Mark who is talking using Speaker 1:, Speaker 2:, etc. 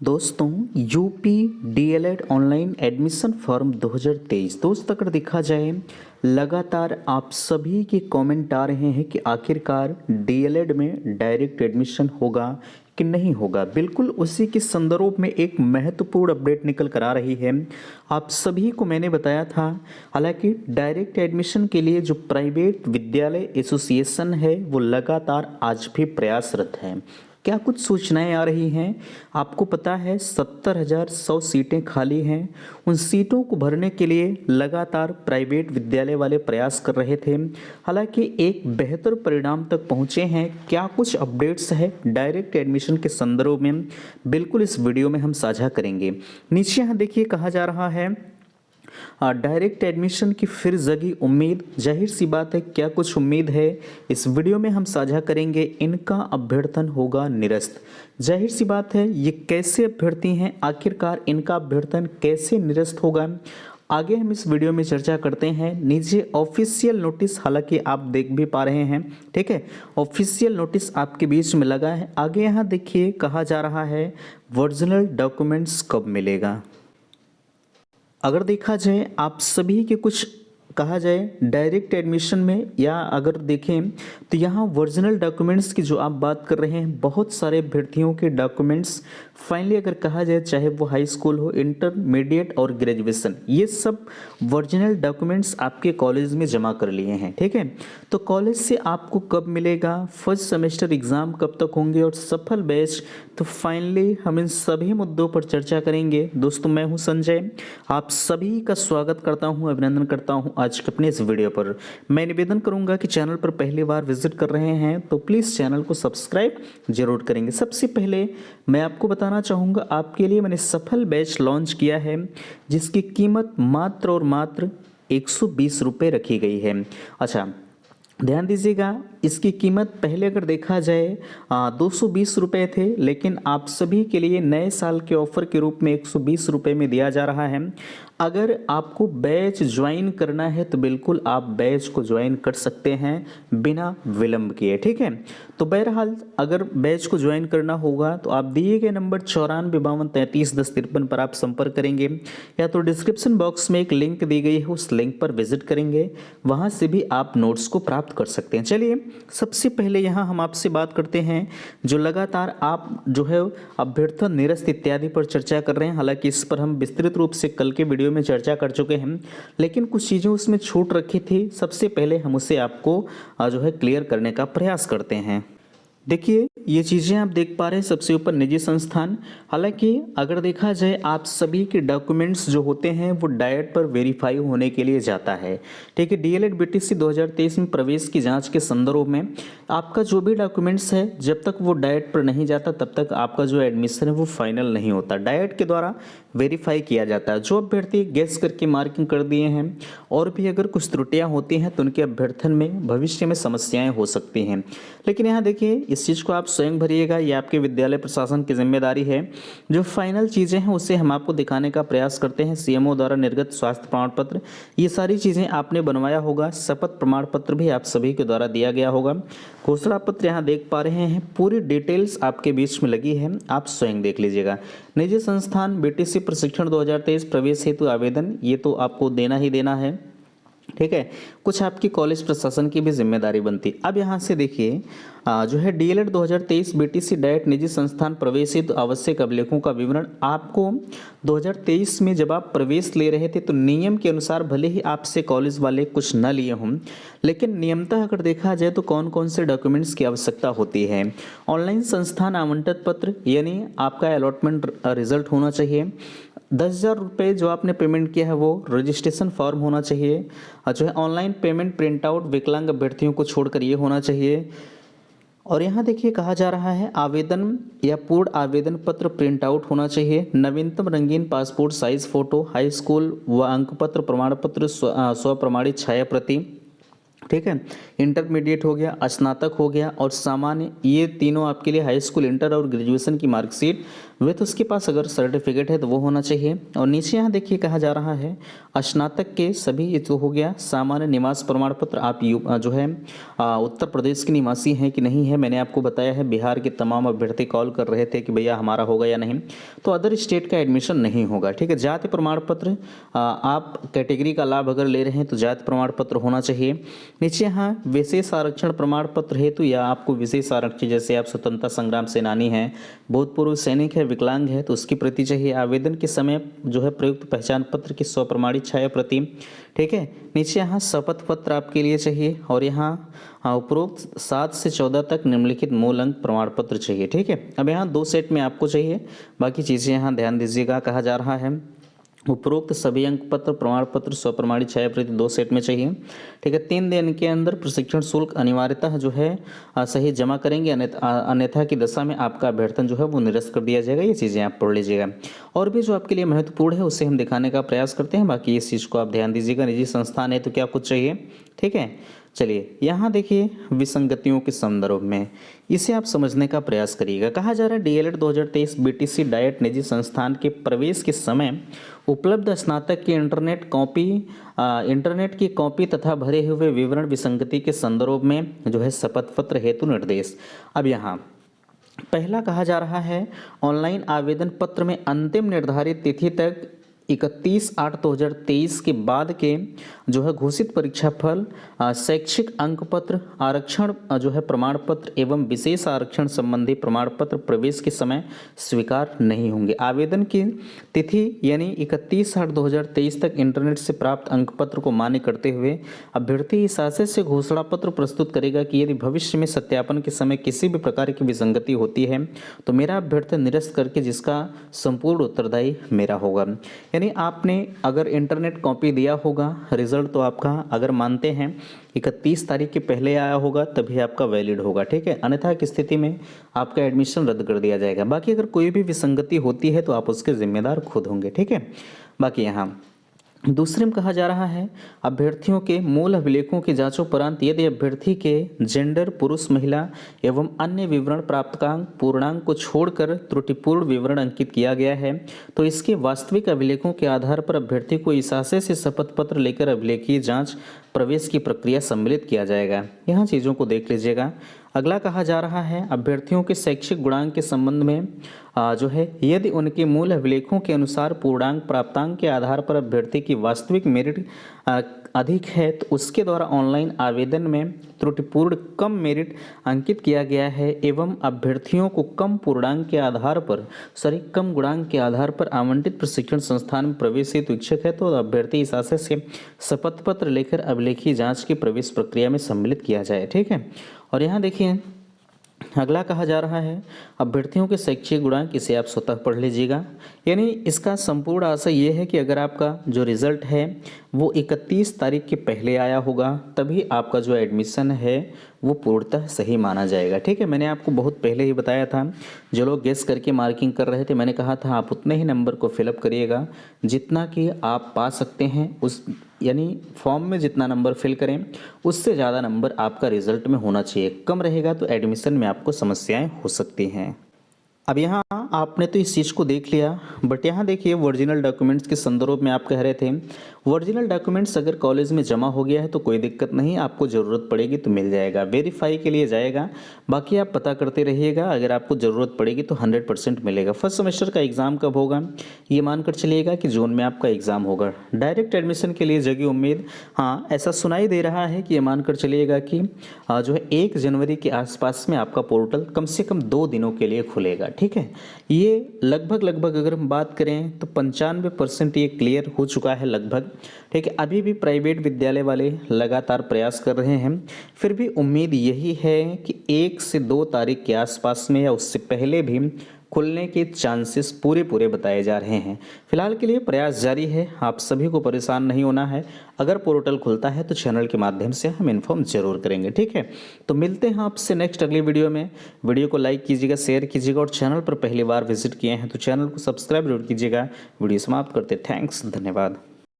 Speaker 1: दोस्तों UP DElEd online admission form 2023 दोस्त अगर देखा जाए लगातार आप सभी के कमेंट आ रहे हैं कि आखिरकार डीएलएड में डायरेक्ट एडमिशन होगा कि नहीं होगा। बिल्कुल उसी के संदर्भ में एक महत्वपूर्ण अपडेट निकल कर आ रही है। आप सभी को मैंने बताया था, हालांकि डायरेक्ट एडमिशन के लिए जो प्राइवेट विद्यालय एसोसिएशन है वो लगातार आज भी प्रयासरत है। क्या कुछ सूचनाएं आ रही हैं? आपको पता है 70,100 सीटें खाली हैं। उन सीटों को भरने के लिए लगातार प्राइवेट विद्यालय वाले प्रयास कर रहे थे। हालांकि एक बेहतर परिणाम तक पहुंचे हैं। क्या कुछ अपडेट्स है डायरेक्ट एडमिशन के संदर्भ में, बिल्कुल इस वीडियो में हम साझा करेंगे। नीचे यहाँ देखिए कहा जा रहा है डायरेक्ट एडमिशन की फिर जगी उम्मीद। जाहिर सी बात है, क्या कुछ उम्मीद है इस वीडियो में हम साझा करेंगे। इनका अभ्यर्थन होगा निरस्त। जाहिर सी बात है, ये कैसे अभ्यर्थी हैं, आखिरकार इनका अभ्यर्थन कैसे निरस्त होगा, आगे हम इस वीडियो में चर्चा करते हैं। नीचे ऑफिशियल नोटिस हालांकि आप देख भी पा रहे हैं, ठीक है, ऑफिशियल नोटिस आपके बीच में लगा है। आगे यहाँ देखिए कहा जा रहा है ओरिजिनल डॉक्यूमेंट्स कब मिलेगा। अगर देखा जाए आप सभी के कुछ कहा जाए डायरेक्ट एडमिशन में, या अगर देखें तो यहाँ ओरिजिनल डॉक्यूमेंट्स की जो आप बात कर रहे हैं, बहुत सारे अभ्यर्थियों के डॉक्यूमेंट्स फाइनली अगर कहा जाए, चाहे वो हाई स्कूल हो, इंटरमीडिएट और ग्रेजुएशन, ये सब ओरिजिनल डॉक्यूमेंट्स आपके कॉलेज में जमा कर लिए हैं, ठीक है। तो कॉलेज से आपको कब मिलेगा, फर्स्ट सेमेस्टर एग्ज़ाम कब तक होंगे और सफल बैच, तो फाइनली हम इन सभी मुद्दों पर चर्चा करेंगे। दोस्तों मैं हूं संजय, आप सभी का स्वागत करता हूं, अभिनंदन करता हूं आज के अपने इस वीडियो पर। मैं निवेदन करूंगा कि चैनल पर पहली बार विजिट कर रहे हैं तो प्लीज़ चैनल को सब्सक्राइब जरूर करेंगे। सबसे पहले मैं आपको बताना चाहूँगा, आपके लिए मैंने सफल बैच लॉन्च किया है जिसकी कीमत मात्र और मात्र 120 रुपये रखी गई है। अच्छा ध्यान दीजिएगा, इसकी कीमत पहले अगर देखा जाए 220 रुपये थे, लेकिन आप सभी के लिए नए साल के ऑफर के रूप में 120 रुपये में दिया जा रहा है। अगर आपको बैच ज्वाइन करना है तो बिल्कुल आप बैच को ज्वाइन कर सकते हैं बिना विलंब किए, ठीक है। तो बहरहाल अगर बैच को ज्वाइन करना होगा तो आप दिए गए नंबर 9452331053 पर आप संपर्क करेंगे, या तो डिस्क्रिप्शन बॉक्स में एक लिंक दी गई है, उस लिंक पर विजिट करेंगे, वहाँ से भी आप नोट्स को प्राप्त कर सकते हैं। चलिए सबसे पहले यहाँ हम आपसे बात करते हैं, जो लगातार आप जो है अभ्यर्थन निरस्त इत्यादि पर चर्चा कर रहे हैं। हालांकि इस पर हम विस्तृत रूप से कल के वीडियो में चर्चा कर चुके हैं, लेकिन कुछ चीज़ें उसमें छूट रखी थी। सबसे पहले हम उसे आपको जो है क्लियर करने का प्रयास करते हैं। देखिए ये चीज़ें आप देख पा रहे हैं, सबसे ऊपर निजी संस्थान। हालांकि अगर देखा जाए आप सभी के डॉक्यूमेंट्स जो होते हैं वो डायट पर वेरीफाई होने के लिए जाता है, ठीक है। डीएलएड बीटीसी 2023 में प्रवेश की जांच के संदर्भ में आपका जो भी डॉक्यूमेंट्स है, जब तक वो डायट पर नहीं जाता तब तक आपका जो एडमिशन है वो फाइनल नहीं होता, डायट के द्वारा वेरीफाई किया जाता है। जो अभ्यर्थी गैस करके मार्किंग कर दिए हैं और भी अगर कुछ त्रुटियाँ होती हैं तो उनके अभ्यर्थन में भविष्य में समस्याएँ हो सकती हैं। लेकिन यहाँ देखिए इस चीज़ को आप स्वयं भरिएगा, ये आपके विद्यालय प्रशासन की जिम्मेदारी है। जो फाइनल चीज़ें हैं उसे हम आपको दिखाने का प्रयास करते हैं। सीएमओ द्वारा निर्गत स्वास्थ्य प्रमाण पत्र, ये सारी चीज़ें आपने बनवाया होगा। शपथ प्रमाण पत्र भी आप सभी के द्वारा दिया गया होगा। घोषणा पत्र यहाँ देख पा रहे हैं, पूरी डिटेल्स आपके बीच में लगी है, आप स्वयं देख लीजिएगा। निजी संस्थान बीटीसी प्रशिक्षण 2023 प्रवेश हेतु आवेदन, ये तो आपको देना ही देना है, ठीक है। कुछ आपकी कॉलेज प्रशासन की भी जिम्मेदारी बनती। अब यहाँ से देखिए जो है डीएलएड 2023 बीटीसी डाइट निजी संस्थान प्रवेश हेतु आवश्यक अभिलेखों का विवरण आपको 2023 में जब आप प्रवेश ले रहे थे तो नियम के अनुसार भले ही आपसे कॉलेज वाले कुछ न लिए हों, लेकिन नियमतः अगर देखा जाए तो कौन कौन से डॉक्यूमेंट्स की आवश्यकता होती है। ऑनलाइन संस्थान आवंटन पत्र, यानी आपका अलॉटमेंट रिजल्ट होना चाहिए। 10,000 रुपये जो आपने पेमेंट किया है वो रजिस्ट्रेशन फॉर्म होना चाहिए। जो है ऑनलाइन पेमेंट प्रिंट आउट विकलांग अभ्यर्थियों को छोड़कर ये होना चाहिए। और यहाँ देखिए कहा जा रहा है आवेदन या पूर्ण आवेदन पत्र प्रिंट आउट होना चाहिए। नवीनतम रंगीन passport size photo, high school व अंक पत्र प्रमाण पत्र, स्व प्रमाणित छाया प्रति, ठीक है। इंटरमीडिएट हो गया, स्नातक हो गया और सामान्य, ये तीनों आपके लिए हाई स्कूल, इंटर और ग्रेजुएशन की मार्कशीट विथ उसके पास अगर सर्टिफिकेट है तो वो होना चाहिए। और नीचे यहाँ देखिए कहा जा रहा है स्नातक के सभी, ये तो हो गया सामान्य निवास प्रमाण पत्र, आप जो है उत्तर प्रदेश के निवासी हैं कि नहीं है। मैंने आपको बताया है बिहार के तमाम अभ्यर्थी कॉल कर रहे थे कि भैया हमारा होगा या नहीं, तो अदर स्टेट का एडमिशन नहीं होगा। ठीक है। जाति प्रमाण पत्र, आप कैटेगरी का लाभ अगर ले रहे हैं तो जाति प्रमाण पत्र होना चाहिए। नीचे यहाँ विशेष आरक्षण प्रमाण पत्र हेतु या आपको विशेष आरक्षण, जैसे आप स्वतंत्रता संग्राम सेनानी हैं, भूतपूर्व सैनिक है, विकलांग है, तो उसकी प्रति चाहिए। आवेदन के समय जो है प्रयुक्त पहचान पत्र की स्वप्रमाणित छाया प्रति। ठीक है। नीचे यहाँ शपथ पत्र आपके लिए चाहिए और यहाँ उपरोक्त 7 से 14 तक निम्नलिखित मूल अंक प्रमाण पत्र चाहिए। ठीक है। अब यहाँ 2 सेट में आपको चाहिए, बाकी चीज़ें यहाँ ध्यान दीजिएगा। कहा जा रहा है उपरोक्त सभी अंक पत्र प्रमाण पत्र स्वप्रमाणित छाया प्रति 2 सेट में चाहिए। ठीक है। 3 दिन के अंदर प्रशिक्षण शुल्क अनिवार्यतः जो है सही जमा करेंगे, अन्यथा की दशा में आपका अभ्यर्थन जो है वो निरस्त कर दिया जाएगा। ये चीज़ें आप पढ़ लीजिएगा। और भी जो आपके लिए महत्वपूर्ण है उसे हम दिखाने का प्रयास करते हैं, बाकी इस चीज़ को आप ध्यान दीजिएगा। निजी संस्थान है तो क्या कुछ चाहिए। ठीक है। चलिए यहाँ देखिए विसंगतियों के संदर्भ में इसे आप समझने का प्रयास करिएगा। कहा जा रहा है डीएलएड 2023 बीटीसी डाइट निजी संस्थान के प्रवेश के समय उपलब्ध स्नातक की इंटरनेट की कॉपी तथा भरे हुए विवरण विसंगति के संदर्भ में जो है शपथ पत्र हेतु निर्देश। अब यहाँ पहला कहा जा रहा है ऑनलाइन आवेदन पत्र में अंतिम निर्धारित तिथि तक 31/8/2023 के बाद के जो है घोषित परीक्षा फल, शैक्षिक अंक पत्र, आरक्षण जो है प्रमाण पत्र एवं विशेष आरक्षण संबंधी प्रमाण पत्र प्रवेश के समय स्वीकार नहीं होंगे। आवेदन की तिथि यानी 31/8/2023 तक इंटरनेट से प्राप्त अंक पत्र को मान्य करते हुए अभ्यर्थी इस आशय से घोषणा पत्र प्रस्तुत करेगा कि यदि भविष्य में सत्यापन के समय किसी भी प्रकार की विसंगति होती है तो मेरा अभ्यर्थन निरस्त करके जिसका संपूर्ण उत्तरदायी मेरा होगा। यानी आपने अगर इंटरनेट कॉपी दिया होगा, रिजल्ट तो आपका अगर मानते हैं 31 तारीख के पहले आया होगा तभी आपका वैलिड होगा। ठीक है। अन्यथा की स्थिति में आपका एडमिशन रद्द कर दिया जाएगा। बाकी अगर कोई भी विसंगति होती है तो आप उसके जिम्मेदार खुद होंगे। ठीक है। बाकी यहाँ दूसरे में कहा जा रहा है अभ्यर्थियों के मूल अभिलेखों की जांचों उपरांत यदि अभ्यर्थी के जेंडर पुरुष महिला एवं अन्य विवरण प्राप्तांक पूर्णांक को छोड़कर त्रुटिपूर्ण विवरण अंकित किया गया है तो इसके वास्तविक अभिलेखों के आधार पर अभ्यर्थी को इस आशय से शपथ पत्र लेकर अभिलेखीय जांच प्रवेश की प्रक्रिया सम्मिलित किया जाएगा। यहाँ चीज़ों को देख लीजिएगा। अगला कहा जा रहा है अभ्यर्थियों के शैक्षिक गुणांक के संबंध में जो है यदि उनके मूल अभिलेखों के अनुसार पूर्णांक प्राप्तांक के आधार पर अभ्यर्थी की वास्तविक मेरिट अधिक है तो उसके द्वारा ऑनलाइन आवेदन में त्रुटिपूर्ण कम मेरिट अंकित किया गया है एवं अभ्यर्थियों को कम पूर्णांक के आधार पर कम गुणांक के आधार पर आवंटित प्रशिक्षण संस्थान में प्रवेश हेतु इच्छुक है तो अभ्यर्थी इस आशय से शपथ पत्र लेकर अभिलेखीय जांच की प्रवेश प्रक्रिया में सम्मिलित किया जाए। ठीक है। और यहाँ देखिए अगला कहा जा रहा है अभ्यर्थियों के शैक्षिक गुणांक, इसे आप स्वतः पढ़ लीजिएगा। यानी इसका संपूर्ण आशय ये है कि अगर आपका जो रिजल्ट है वो 31 तारीख के पहले आया होगा तभी आपका जो एडमिशन है वो पूर्णतः सही माना जाएगा। ठीक है। मैंने आपको बहुत पहले ही बताया था, जो लोग गेस करके मार्किंग कर रहे थे मैंने कहा था आप उतने ही नंबर को फिलअप करिएगा जितना कि आप पा सकते हैं। उस यानी फॉर्म में जितना नंबर फिल करें उससे ज़्यादा नंबर आपका रिजल्ट में होना चाहिए। कम रहेगा तो एडमिशन में आपको समस्याएं हो सकती हैं। अब यहाँ आपने तो इस चीज़ को देख लिया, बट यहाँ देखिए ओरिजिनल डॉक्यूमेंट्स के संदर्भ में आप कह रहे थे ओरिजिनल डॉक्यूमेंट्स अगर कॉलेज में जमा हो गया है तो कोई दिक्कत नहीं, आपको ज़रूरत पड़ेगी तो मिल जाएगा, वेरीफाई के लिए जाएगा। बाकी आप पता करते रहिएगा, अगर आपको ज़रूरत पड़ेगी तो 100% मिलेगा। फर्स्ट सेमेस्टर का एग्ज़ाम कब होगा ये मानकर चलिएगा कि जून में आपका एग्ज़ाम होगा। डायरेक्ट एडमिशन के लिए जगी उम्मीद, हाँ ऐसा सुनाई दे रहा है कि ये मानकर चलिएगा कि जो है 1 जनवरी के आसपास में आपका पोर्टल कम से कम 2 दिनों के लिए खुलेगा। ठीक है। ये लगभग अगर हम बात करें तो 95% ये क्लियर हो चुका है लगभग। ठीक है। अभी भी प्राइवेट विद्यालय वाले लगातार प्रयास कर रहे हैं, फिर भी उम्मीद यही है कि 1 से 2 तारीख के आसपास में या उससे पहले भी खुलने के चांसेस पूरे बताए जा रहे हैं। फिलहाल के लिए प्रयास जारी है, आप सभी को परेशान नहीं होना है। अगर पोर्टल खुलता है तो चैनल के माध्यम से हम इन्फॉर्म जरूर करेंगे। ठीक है। तो मिलते हैं आपसे नेक्स्ट अगली वीडियो में। वीडियो को लाइक कीजिएगा, शेयर कीजिएगा और चैनल पर पहली बार विजिट किए हैं तो चैनल को सब्सक्राइब जरूर कीजिएगा। वीडियो समाप्त करते, थैंक्स, धन्यवाद।